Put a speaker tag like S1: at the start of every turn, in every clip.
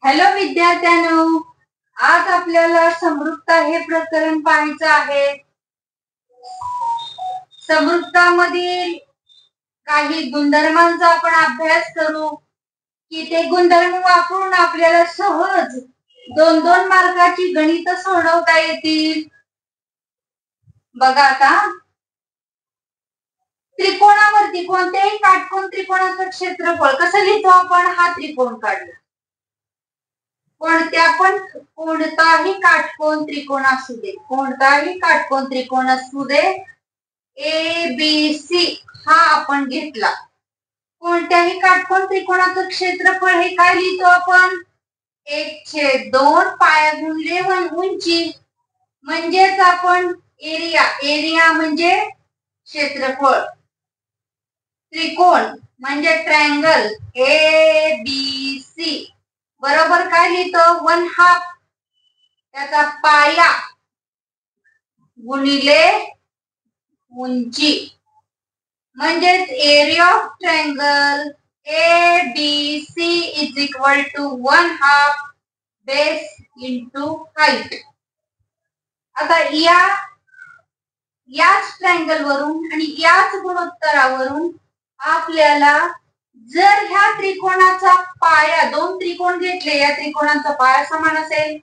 S1: Hello विद्यार्थ्यांनो, आज आपल्याला समृद्धता हे प्रकरण पाहायचं आहे. समृद्धतामधील काही गुणधर्मांचा आपण अभ्यास करू की ते गुणधर्म वापरून आपल्याला सहज 2-2 मार्काची गणित सोडवता येतील. बघा आता, त्रिकोणावरती कोणत्याही काटकोन त्रिकोणाचं क्षेत्रफळ कसं लिहितो आपण? हा त्रिकोण काढला. कोणताही काटकोन त्रिकोण असू दे, कोणताही काटकोन त्रिकोण असू दे, ए बी सी हा आपण घेतला. कोणत्याही काटकोन त्रिकोणाचं क्षेत्रफळ हे काय लिहितो आपण? 1/2 पाया गुणिले उंची, म्हणजेच आपण एरिया म्हणजे क्षेत्रफळ, त्रिकोण म्हणजे ट्रायंगल ए बी सी बरोबर काय लिहितो? 1/2 त्याचा पाया गुणिले उंची, म्हणजेच area of triangle A B C is equal to 1/2 base into height. आता याच ट्रायंगल वरून आणि याच गुणोत्तरावरून आपल्याला जर ह्या त्रिकोणाचा पाया, 2 त्रिकोण घेतले, या त्रिकोणाचा पाया समान असेल,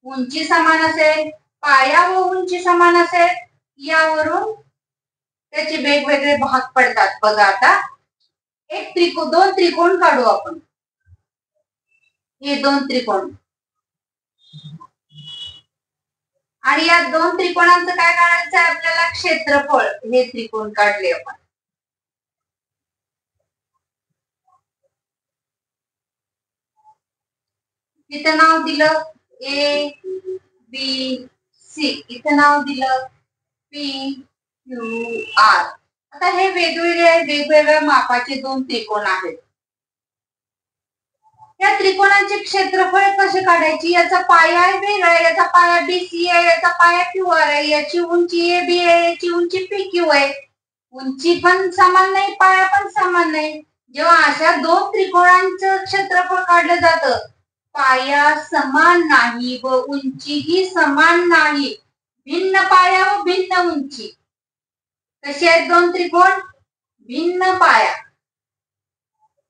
S1: उंची समान असेल, पाया व उंची समान असेल, यावरून त्याचे वेगवेगळे भाग पडतात. बघा आता, 2 त्रिकोण काढू आपण. हे 2 त्रिकोण आणि या 2 त्रिकोणांचं काय काढायचं आहे आपल्याला? क्षेत्रफळ. हे त्रिकोण काढले आपण. इथं नाव दिलं ए बी सी, इथं नाव दिलं पी क्यू आर. आता हे वेगवेगळ्या मापाचे 2 त्रिकोण आहेत. या त्रिकोणाचे क्षेत्रफळ कसे काढायची? याचा पाया वेगळा, याचा पाया बीसी आहे, याचा पाया क्यू आर आहे, याची उंची ए बी आहे, याची उंची पी क्यू आहे. उंची पण समान नाही, पाया पण समान नाही. जेव्हा अशा 2 त्रिकोणांचं क्षेत्रफळ काढलं जातं, पाया समान नाही व उंचीही समान नाही, भिन्न पाया व भिन्न उंची. कशी आहेत 2 त्रिकोण? भिन्न पाया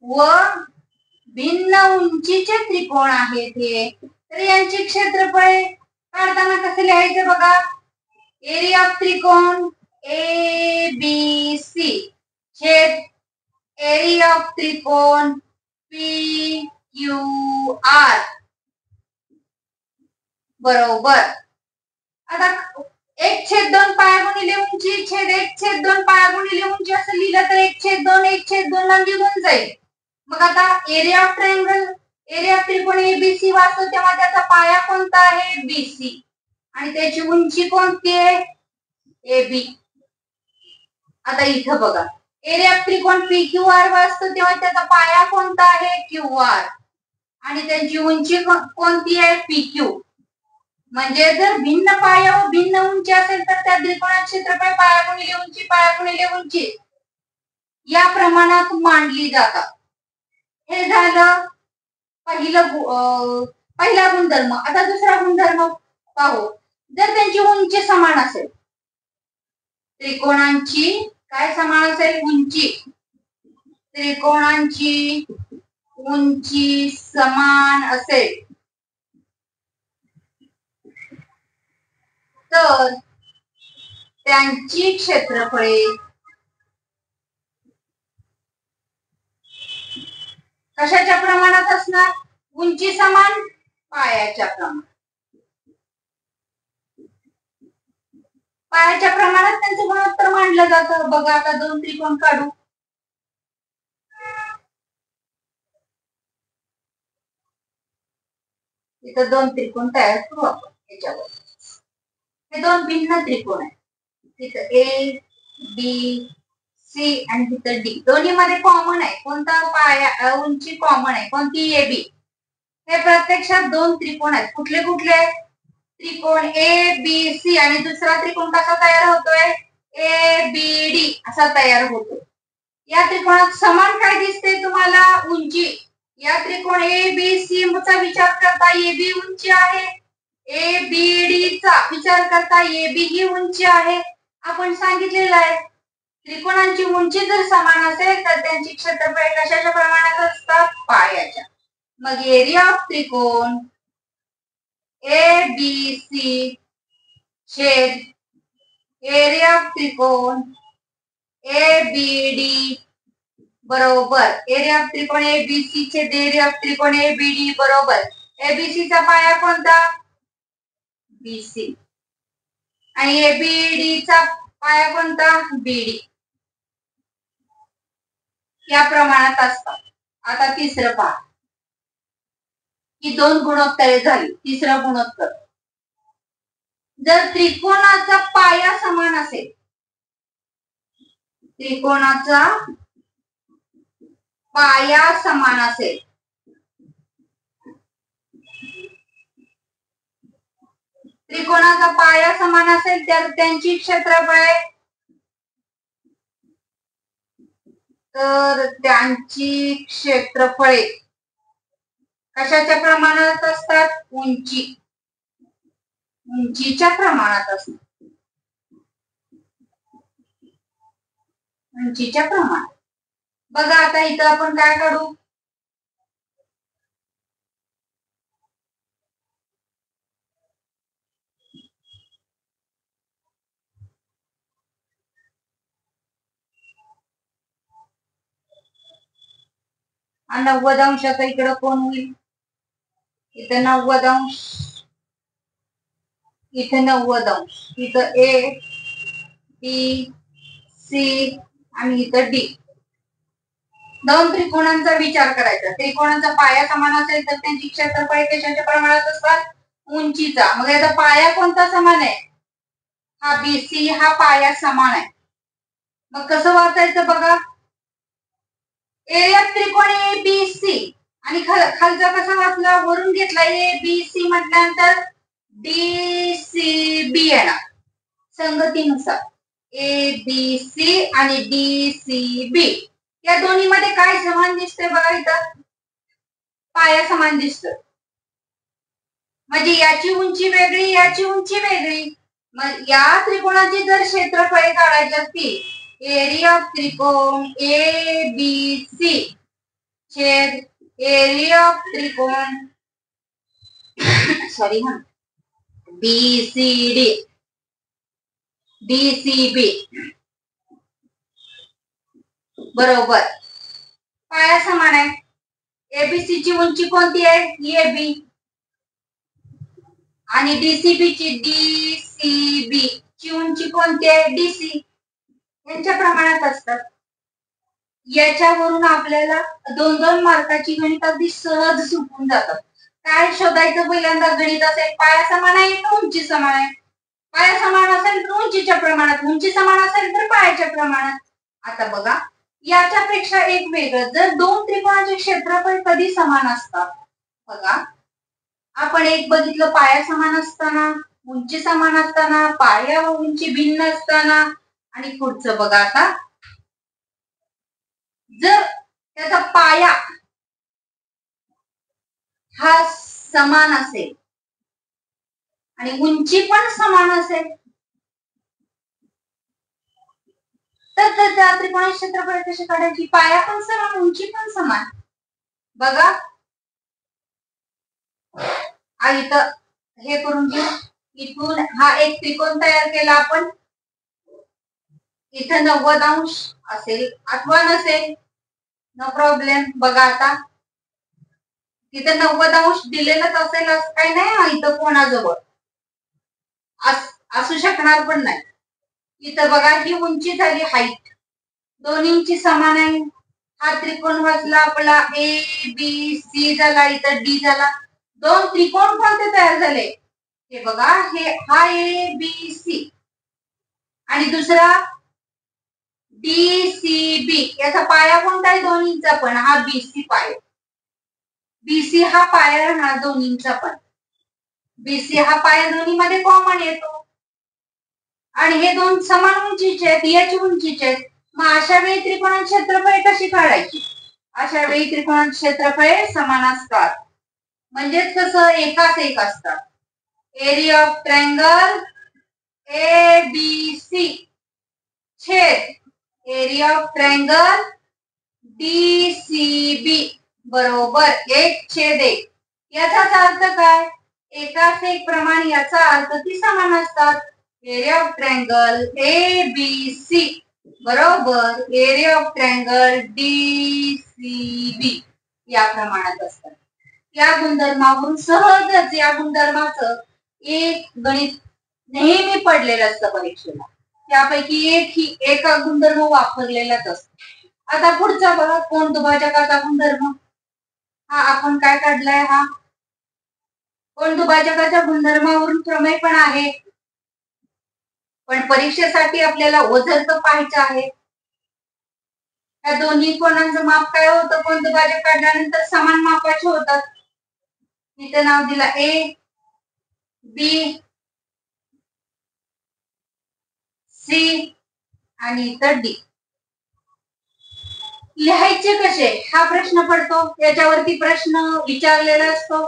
S1: व भिन्न उंचीचे त्रिकोण आहेत हे. तर यांची क्षेत्रफळे काढताना कसं लिहायचं बघा? एरिया ऑफ त्रिकोण ए बी सी छेद एरिया ऑफ त्रिकोण पी क्यू आर बरोबर. आता 1/2 पाया गुणिले उंची छेद 1/2 पाया गुणिले उंची असं लिहिलं तर 1/2 ला निघून जाईल. मग आता area of triangle, area of त्रिकोण एबीसी वाचतो तेव्हा त्याचा पाया कोणता आहे? बीसी, आणि त्याची उंची कोणती आहे? एबी. आता इथं बघा, एरिया ऑफ त्रिकोण पी क्यू आर वाचतो तेव्हा त्याचा पाया कोणता आहे? क्यू आर, आणि त्यांची उंची कोणती आहे? P Q. म्हणजे जर भिन्न पाया व भिन्न उंची असेल तर त्या त्रिकोणाचे क्षेत्रफळ पाया गुणिले उंची, पाया गुणिले उंची या प्रमाणात मांडली जातात. हे झालं पहिला गुणधर्म. आता दुसरा गुणधर्म पाहू. जर त्यांची उंची समान असेल, त्रिकोणांची काय समान असेल? उंची. त्रिकोणांची उंची समान असेल तर त्यांची क्षेत्रफळे कशाच्या प्रमाणात असणार? उंची समान, पायाच्या प्रमाणात. पायाच्या प्रमाणात त्यांचं गुणोत्तर मांडलं जातं. बघा आता 2 त्रिकोण काढू. इथं 2 त्रिकोण तयार करू आपण. याच्यावर हे 2 भिन्न त्रिकोण आहेत. तिथं ए बी सी आणि तिथं डी. दोन्ही मध्ये कॉमन आहे कोणता? पाया उंची कॉमन आहे कोणती? A B. हे प्रत्यक्षात 2 त्रिकोण आहेत. कुठले कुठले? त्रिकोण ए बी सी, आणि दुसरा त्रिकोण कसा तयार होतोय? ए बी डी असा तयार होतो. या त्रिकोणात समान काय दिसते तुम्हाला? उंची. या त्रिकोण ए बी सी चा विचार करता ए बी उंची आहे, ए बी डी चा विचार करता ए बी ही उंची आहे. आपण सांगितलेलं आहे त्रिकोणांची उंची जर समान असेल तर त्यांची क्षेत्रफळ कशाच्या प्रमाणात असतात, पायाच्या. मग एरिया ऑफ त्रिकोण ए बी सी छेद एरिया ऑफ त्रिकोण ए बी डी बरोबर एरिया ऑफ त्रिकोण ए बी सी छेद एरिया ऑफ त्रिकोण ए बी डी बरोबर एबीसी चा पाया कोणता, बीसी, आणि एबीडी चा पाया कोणता, बीडी. या प्रमाणात असतात. आता तिसरं पहा, ही दोन गुणोत्तरे झाली. तिसरं गुणोत्तर, जर त्रिकोणाचा पाया समान असेल, त्रिकोणाचा पाया समान असेल त्रिकोणाचा पाया समान असेल तर त्यांची क्षेत्रफळे कशाच्या प्रमाणात असतात, उंचीच्या प्रमाणात असतात. उंचीच्या प्रमाणात. बघा आता इथं आपण काय काढू, आणि 90 अंशाचा इकडं कोण होईल, इथं 90 अंश, इथं 90 अंश, इथं ए बी सी आणि इथं डी. दोन त्रिकोणांचा विचार करायचा. त्रिकोणाचा पाया समान असेल तर त्यांची क्षेत्रफळ कशाच्या प्रमाणात असतात, उंचीचा. मग याचा पाया कोणता समान आहे, हा बीसी हा पाया समान आहे. मग कसं वाचायचं बघा, एरिया त्रिकोण ए बी सी आणि खालचा कसा वाचला, वरून घेतला ए बी सी म्हटल्यानंतर डी सी बी येणार संगतीनुसार. ए बी सी आणि डी सी बी या दोन्ही मध्ये काय समान दिसतंय बघा, इथं पाया समान दिसतोय. म्हणजे याची उंची वेगळी, याची उंची वेगळी. मग या त्रिकोणाची जर क्षेत्रफळे काढायची असतील, एरिया ऑफ त्रिकोण ए बी सी छेद एरिया ऑफ त्रिकोण B C D D C B बरोबर पाया समान आहे. एबीसी ची उंची कोणती आहे, ए बी, आणि डीसीबी ची डीसीबी ची उंची कोणती आहे, डीसी. यांच्या प्रमाणात असतात. याच्यावरून आपल्याला 2-2 मार्काची गणित अगदी सहज सुटून जातात. काय शोधायचं, पहिल्यांदा गणित असेल पाया समान आहे का उंची समान आहे, पाया समान असेल तर उंचीच्या प्रमाणात, उंची समान असेल तर पायाच्या प्रमाणात. आता बघा याच्यापेक्षा एक वेगळं, जर दोन त्रिकोणाचे क्षेत्रफळ कधी समान असतात, बघा आपण एक बघितलं पाया समान असताना, उंची समान असताना, पाया व उंची भिन्न असताना, आणि पुढचं बघा आता, जर त्याचा पाया हा समान असेल आणि उंची पण समान असेल तर त्या त्रिकोणाचे क्षेत्रफळ कसे काढायची, पाया पण समान उंची पण समान. बघा इथं हे करून घेऊ, इथून हा एक त्रिकोण तयार केला आपण, इथं 90 अंश असेल अथवा नसेल, नो प्रॉब्लेम. बघा आता तिथे 90 अंश दिलेलंच असेल असं काही नाही, इथं कोणाजवळ असू शकणार पण नाही. इथं बघा ही उंची झाली, हाईट दोन्हींची समान आहे. हा त्रिकोण वाचला आपला ए बी सी झाला, इथं डी झाला. दोन त्रिकोण कोणते तयार झाले हे बघा, हा ए बी सी आणि दुसरा डी सी बी. याचा पाया कोणता आहे, दोन्हींचा पण, हा बीसी पाया. बीसी हा पाया राहणार दोन्हींचा पण, बीसी हा पाया दोन्ही मध्ये कॉमन येतो, आणि हे दोन समान उंचीचे आहेत, याची उंचीचे आहेत. मग अशा वेळी त्रिकोणाचे क्षेत्रफळ कशी काढायची, अशा वेळी त्रिकोणाचे क्षेत्रफळ समान असतात. म्हणजेच कसं एकाच एक असतात. एरिया ऑफ ट्रायंगल ABC छेद एरिया ऑफ ट्रायंगल DCB बरोबर 1/1. याचाच अर्थ काय? एकाच एक प्रमाण याचा अर्थ ती समान असतात. एरिया ऑफ ट्रायंगल ABC बरोबर एरिया ऑफ ट्रायंगल DCB या प्रमाणात असतात. या गुणधर्मावरून सहजच या गुणधर्माचं एक गणित नेहमी पडलेलं असतं परीक्षेला. त्यापैकी एक गुणधर्म वापरलेलाच असतो. आता पुढचा बघा कोण दुभाजकाचा गुणधर्म. हा आपण काय काढलाय? हा कोण दुभाजकाच्या गुणधर्मावरून प्रमेय पण आहे, पण परीक्षेसाठी आपल्याला ओझरचं पाहायचं आहे. या दोन्ही कोणाचं माप काय होतं? कोण दुभाजक काढल्यानंतर समान मापाचे होतात. इथे नाव दिला A B C आणि इतर D. लिहायचे कसे हा प्रश्न पडतो. याच्यावरती प्रश्न विचारलेला असतो.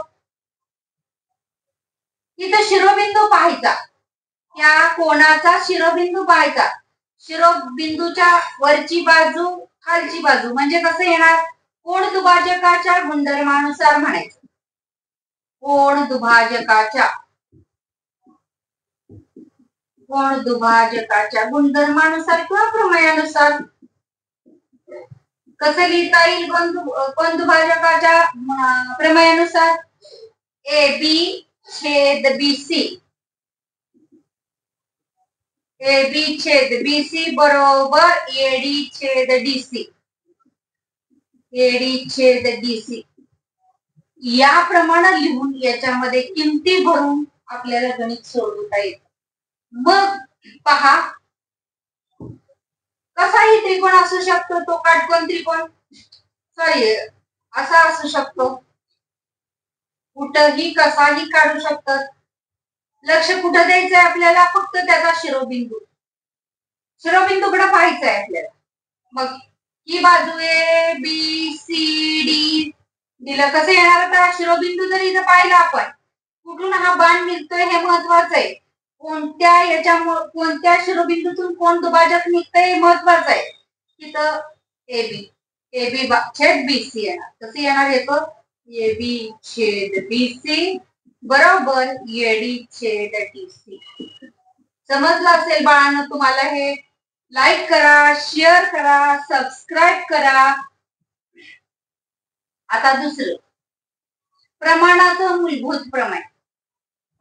S1: इथं शिरोबिंदू पाहायचा. या कोणाचा शिरोबिंदू पाहायचा. शिरोबिंदूच्या वरची बाजू खालची बाजू म्हणजे कसं येणार? कोण दुभाजकाच्या गुणधर्मानुसार म्हणायचं. कोण दुभाजकाच्या गुणधर्मानुसार किंवा प्रमेयानुसार कसं लिहिता येईल? कोण दुभाजकाच्या प्रमेयानुसार AB छेद BC AB छेद BC बरोबर AD छेद DC AD छेद DC या प्रमाणे लिहून याच्यामध्ये किमती भरून आपल्याला गणित सोडवता येतं. मग पहा कसाही त्रिकोण असू शकतो. तो काटकोन त्रिकोण सॉरी असा असू शकतो. कुठंही कसाही काढू शकतात. लक्ष कुठं द्यायचंय आपल्याला? फक्त त्याचा शिरोबिंदूकडे पाहायचंय आपल्याला. मग ही बाजू ABCD दिलं कसं येणार? आता शिरोबिंदू जर इथं पाहिला आपण कुठून हा बाण निघतोय हे महत्वाचं आहे. कोणत्या शिरोबिंदूतून कोण दुभाजक निघतंय हे महत्वाचं आहे. तिथं AB छेद BC येणार. कसं येणार? येतो AB छेद BC बरोबर AD छेद DC. समजलं असेल बाळांनो तुम्हाला हे. लाईक करा, शेअर करा, सबस्क्राईब करा. आता दुसरं प्रमाणाचं मूलभूत प्रमेय.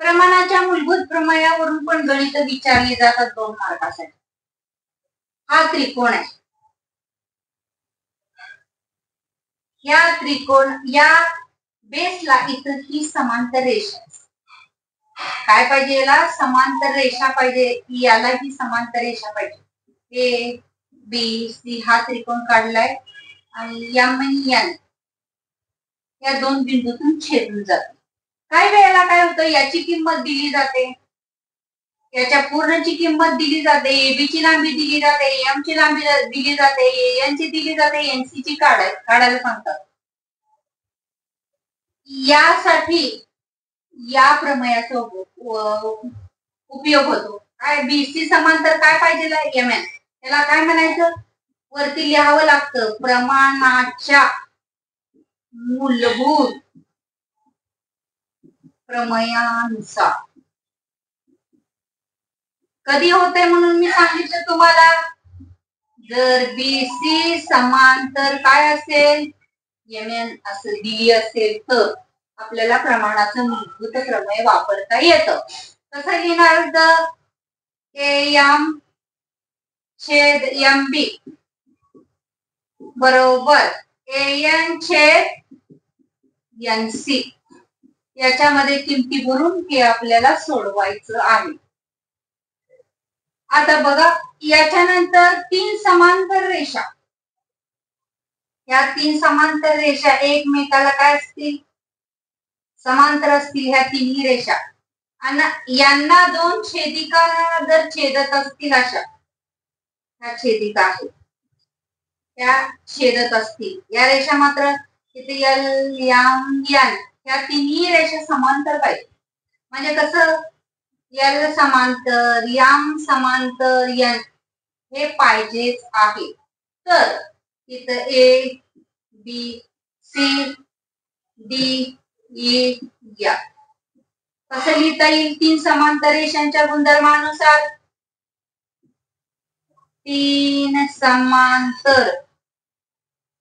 S1: प्रमाणाच्या मूलभूत प्रमेयावरून पण गणित विचारली जातात 2 मार्कासाठी. हा त्रिकोण आहे. या बेसला इथं ही समांतर रेषा काय पाहिजे? याला समांतर रेषा पाहिजे. याला ही समांतर रेषा पाहिजे. A B C हा त्रिकोण काढलाय आणि M आणि N या 2 बिंदूतून छेदून जाते. काही वेळेला काय होतं? याची किंमत दिली जाते, याच्या पूर्णची किंमत दिली जाते, AB ची लांबी दिली जाते, M ची लांबी दिली जाते, AN ची दिली जाते, NC ची काढायला सांगतात. यासाठी या प्रमेयाचा उपयोग होतो. काय? BC समांतर काय पाहिजे? MN. त्याला काय म्हणायचं? वरती लिहावं लागतं प्रमाणाच्या मूलभूत प्रमेयानुसार. कधी होते म्हणून मी सांगितलं तुम्हाला. जर BC समांतर काय असेल? MN असं दिली असेल तर आपल्याला प्रमाणाचं मूलभूत प्रमेय वापरता येतं. कसं लिहिणार? तर AM छेद MB बरोबर AN छेद NC याच्यामध्ये किमती भरून हे आपल्याला सोडवायचं आहे. आता बघा याच्यानंतर 3 समांतर रेषा. या 3 समांतर रेषा एकमेकाला काय असतील? समांतर असतील. ह्या तिन्ही रेषा आणि यांना 2 छेदिका जर छेदत असतील अशा ह्या छेदिका आहेत. त्या छेदत असतील. या रेषा मात्र इथे एल एम एन या तिन्ही रेषा समांतर पाहिजे. म्हणजे कसं एल समांतर एम समांतर एन हे पाहिजेच आहे. तर इथं A B C D E F कसं लिहिता येईल? तीन समांतर रेषांच्या गुणधर्मानुसार तीन समांतर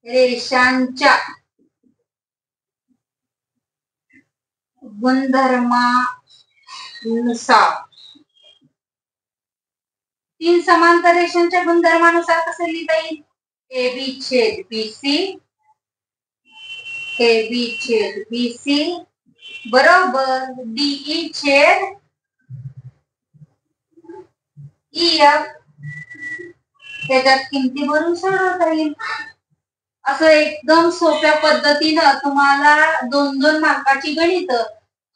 S1: रेषांच्या गुणधर्मानुसार तीन समांतर रेषांच्या गुणधर्मानुसार कसं लिहिता येईल? ए बी छेद बी सी ए बी छेद बी सी बरोबर डीई छेद ई एफ. त्याच्यात किमती भरून सोडवता येईल. असं एकदम सोप्या पद्धतीनं तुम्हाला 2-2 मार्काची गणित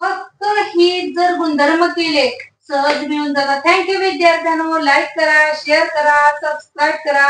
S1: फक्त ही जर गुणधर्म केले सहज मिळून जातात. थँक्यू विद्यार्थ्यांनो. लाईक करा, शेअर करा, सबस्क्राईब करा.